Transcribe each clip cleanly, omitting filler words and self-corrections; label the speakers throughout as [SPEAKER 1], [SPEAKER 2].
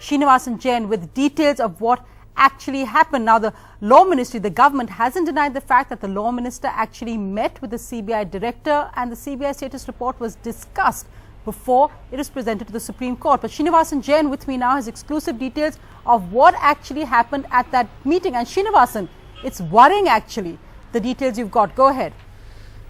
[SPEAKER 1] Srinivasan Jain with details of what actually happened. Now, the Law Ministry, the government, hasn't denied the fact that the Law Minister actually met with the CBI Director and the CBI status report was discussed before it is presented to the Supreme Court. But Srinivasan Jain with me now has exclusive details of what actually happened at that meeting. And Srinivasan, it's worrying actually, the details you've got. Go ahead.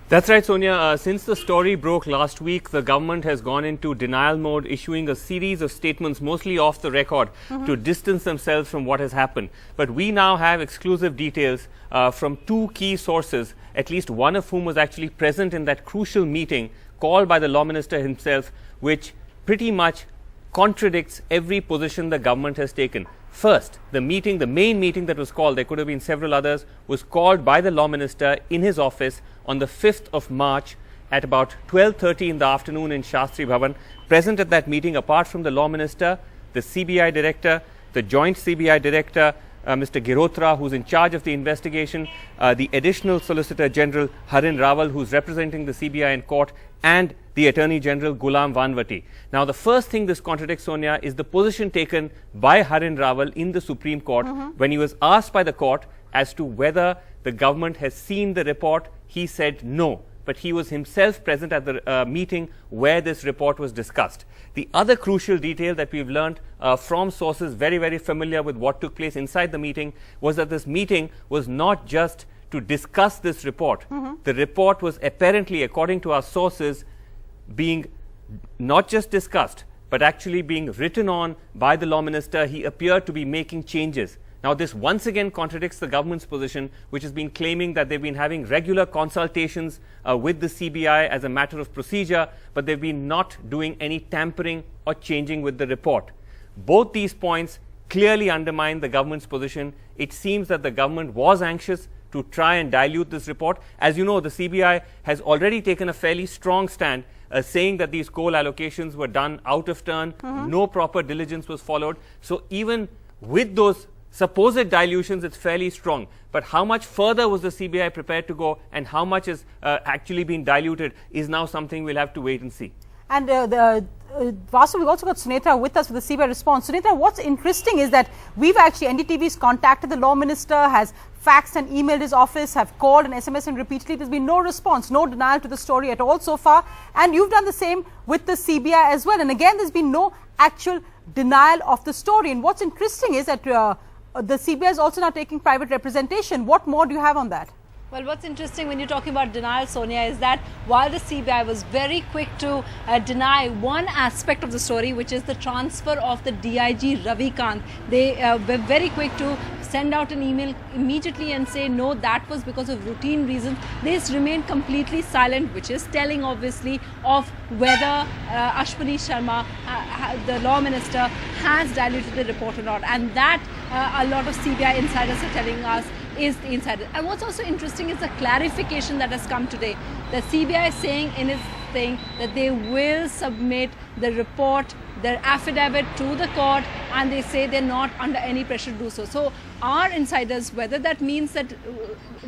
[SPEAKER 2] That's right, Sonia. Since the story broke last week, the government has gone into denial mode, issuing a series of statements, mostly off the record, to distance themselves from what has happened. But we now have exclusive details from two key sources, at least one of whom was actually present in that crucial meeting called by the Law Minister himself, which pretty much contradicts every position the government has taken. First, the main meeting that was called, there could have been several others, was called by the Law Minister in his office on the 5th of March at about 12:30 in the afternoon in Shastri Bhavan. Present at that meeting, apart from the Law Minister, the CBI Director, the Joint CBI Director, Mr. Girotra, who's in charge of the investigation, the Additional Solicitor General Harin Rawal, who's representing the CBI in court, and the Attorney General Ghulam Vanvati. Now, the first thing this contradicts, Sonia, is the position taken by Harin Rawal in the Supreme Court when he was asked by the court as to whether the government has seen the report. He said no, but he was himself present at the meeting where this report was discussed. The other crucial detail that we've learned from sources very, very familiar with what took place inside the meeting was that this meeting was not just to discuss this report. The report was apparently, according to our sources, being not just discussed, but actually being written on by the Law Minister. He appeared to be making changes. Now, this once again contradicts the government's position, which has been claiming that they've been having regular consultations with the CBI as a matter of procedure, but they've been not doing any tampering or changing with the report. Both these points clearly undermine the government's position. It seems that the government was anxious to try and dilute this report. As you know, the CBI has already taken a fairly strong stand, saying that these coal allocations were done out of turn, no proper diligence was followed. So even with those supposed dilutions, it's fairly strong. But how much further was the CBI prepared to go and how much is actually been diluted is now something we'll have to wait and see.
[SPEAKER 1] And Vasu, we've also got Sunita with us for the CBI response. Sunita, what's interesting is that we've actually, NDTV's contacted the Law Minister, has faxed and emailed his office, have called and SMS and repeatedly. There's been no response, no denial to the story at all so far. And you've done the same with the CBI as well. And again, there's been no actual denial of the story. And what's interesting is that the CBI is also now taking private representation. What more do you have on that?
[SPEAKER 3] Well, what's interesting when you're talking about denial, Sonia, is that while the CBI was very quick to deny one aspect of the story, which is the transfer of the DIG Ravi Kant, they were very quick to send out an email immediately and say, no, that was because of routine reasons. They remained completely silent, which is telling, obviously, of whether Ashwani Sharma, the Law Minister, has diluted the report or not. And that a lot of CBI insiders are telling us is the insider. And what's also interesting is the clarification that has come today. The CBI is saying in its thing that they will submit the report, their affidavit to the court, and they say they're not under any pressure to do so. So our insiders, whether that means that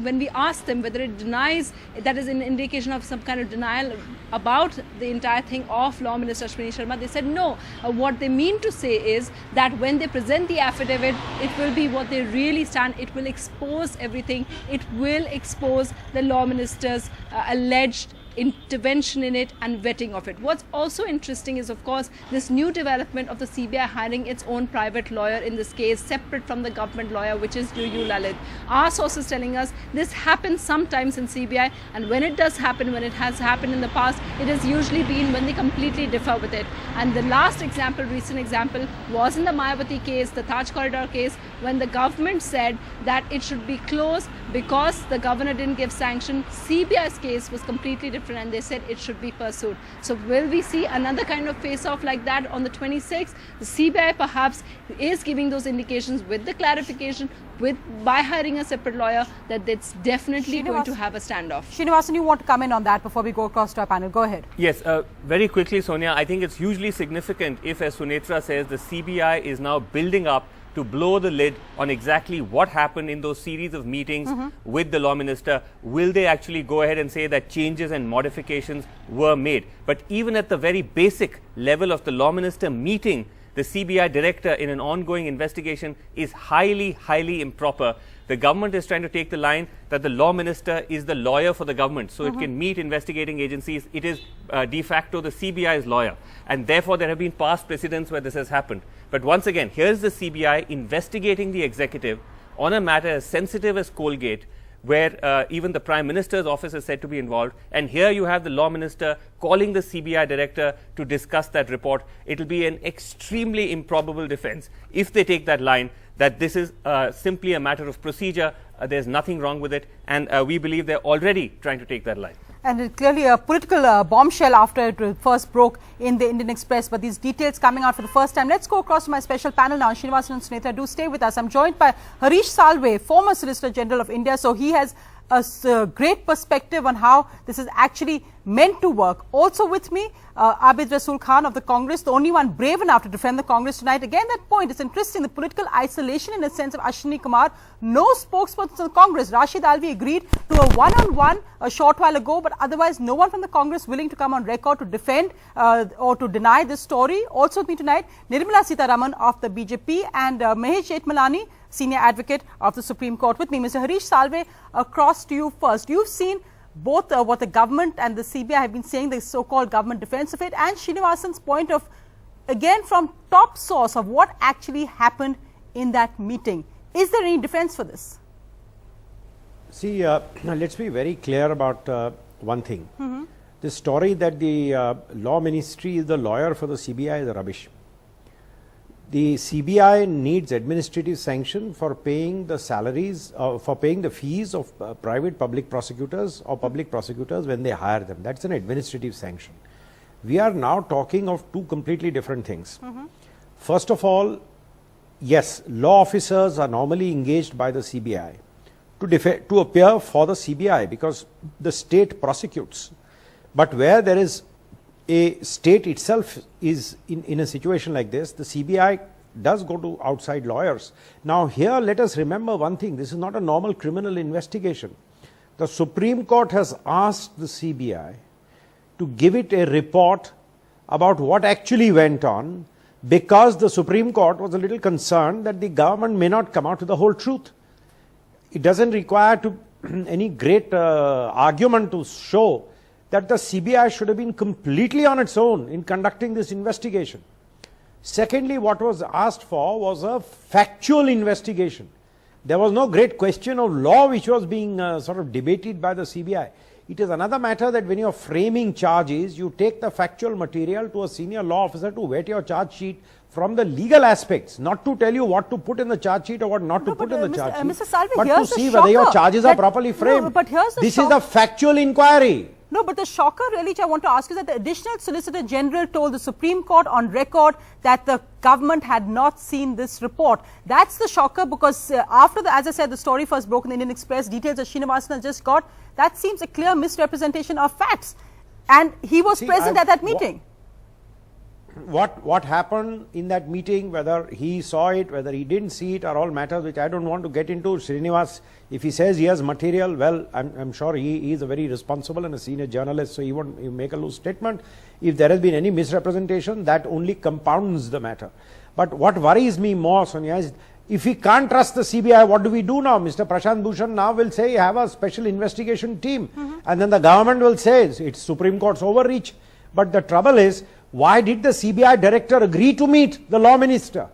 [SPEAKER 3] when we ask them whether it denies, that is an indication of some kind of denial about the entire thing of Law Minister Ashwani Sharma, they said no. What they mean to say is that when they present the affidavit, it will be what they really stand. It will expose everything. It will expose the Law Minister's alleged intervention in it and vetting of it. What's also interesting is, of course, this new development of the CBI hiring its own private lawyer in this case, separate from the government lawyer, which is UU Lalit. Our sources telling us this happens sometimes in CBI, and when it does happen, when it has happened in the past, it has usually been when they completely differ with it. And the last example, recent example, was in the Mayawati case, the Taj Corridor case, when the government said that it should be closed because the governor didn't give sanction. CBI's case was completely different, and they said it should be pursued. So will we see another kind of face-off like that on the 26th? The CBI perhaps is giving those indications with the clarification, by hiring a separate lawyer, that it's definitely going to have a standoff.
[SPEAKER 1] Srinivasan, you want to come in on that before we go across to our panel? Go ahead.
[SPEAKER 2] Yes, very quickly, Sonia, I think it's hugely significant if, as Sunetra says, the CBI is now building up to blow the lid on exactly what happened in those series of meetings with the Law Minister. Will they actually go ahead and say that changes and modifications were made? But even at the very basic level of the Law Minister meeting the CBI director in an ongoing investigation is highly, highly improper. The government is trying to take the line that the law minister is the lawyer for the government, so it can meet investigating agencies. It is de facto the CBI's lawyer, and therefore there have been past precedents where this has happened. But once again, here's the CBI investigating the executive on a matter as sensitive as Colgate, where even the Prime Minister's office is said to be involved, and here you have the law minister calling the CBI director to discuss that report. It will be an extremely improbable defense if they take that line that this is simply a matter of procedure, there's nothing wrong with it, and we believe they're already trying to take that line.
[SPEAKER 1] And it's clearly a political bombshell after it first broke in the Indian Express, but these details coming out for the first time. Let's go across to my special panel now. Srinivasan and Sunitha, do stay with us. I'm joined by Harish Salve, former Solicitor General of India, so he has a great perspective on how this is actually meant to work. Also with me, Abid Rasool Khan of the Congress, the only one brave enough to defend the Congress tonight. Again, that point is interesting, the political isolation in a sense of Ashwani Kumar. No spokesperson of the Congress. Rashid Alvi agreed to a one-on-one a short while ago, but otherwise no one from the Congress willing to come on record to defend or to deny this story. Also with me tonight, Nirmala Sitharaman of the BJP and Mahesh Jethmalani, Senior Advocate of the Supreme Court. With me, Mr. Harish Salve, across to you first. You've seen both what the government and the CBI have been saying, the so-called government defense of it, and Srinivasan's point of, again, from top source of what actually happened in that meeting. Is there any defense for this?
[SPEAKER 4] See, let's be very clear about one thing. The story that the law ministry is the lawyer for the CBI is rubbish. The CBI needs administrative sanction for paying the salaries, for paying the fees of private public prosecutors or public prosecutors when they hire them. That's an administrative sanction. We are now talking of two completely different things. First of all, yes, law officers are normally engaged by the CBI to appear for the CBI because the state prosecutes. But where there is a state itself is in a situation like this, the CBI does go to outside lawyers. Now here let us remember one thing, this is not a normal criminal investigation. The Supreme Court has asked the CBI to give it a report about what actually went on because the Supreme Court was a little concerned that the government may not come out with the whole truth. It doesn't require any great argument to show that the CBI should have been completely on its own in conducting this investigation. Secondly, what was asked for was a factual investigation. There was no great question of law which was being sort of debated by the CBI. It is another matter that when you are framing charges, you take the factual material to a senior law officer to vet your charge sheet from the legal aspects, not to tell you what to put in the charge sheet or what not to put in the charge sheet,
[SPEAKER 1] Mr. Salve,
[SPEAKER 4] but to see whether your charges are properly framed.
[SPEAKER 1] No, but here's the
[SPEAKER 4] this is a factual inquiry.
[SPEAKER 1] No, but the shocker really, which I want to ask is that the additional Solicitor General told the Supreme Court on record that the government had not seen this report. That's the shocker because after, as I said, the story first broke in the Indian Express, details that Srinivasan has just got, that seems a clear misrepresentation of facts. And he was present at that meeting.
[SPEAKER 4] What happened in that meeting, whether he saw it, whether he didn't see it, are all matters which I don't want to get into. Srinivas, if he says he has material, well, I'm sure he is a very responsible and a senior journalist, so he won't make a loose statement. If there has been any misrepresentation, that only compounds the matter. But what worries me more, Sonia, is if we can't trust the CBI, what do we do now? Mr. Prashant Bhushan now will say, have a special investigation team. And then the government will say, it's Supreme Court's overreach. But the trouble is, why did the CBI director agree to meet the law minister?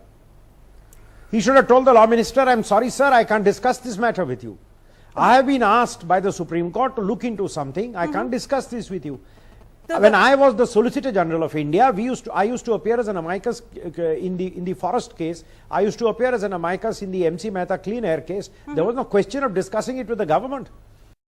[SPEAKER 4] He should have told the law minister, I'm sorry sir, I can't discuss this matter with you. I have been asked by the Supreme Court to look into something, I can't discuss this with you. When I was the Solicitor General of India, I used to appear as an amicus in the forest case. I used to appear as an amicus in the MC Mehta clean air case. There was no question of discussing it with the government.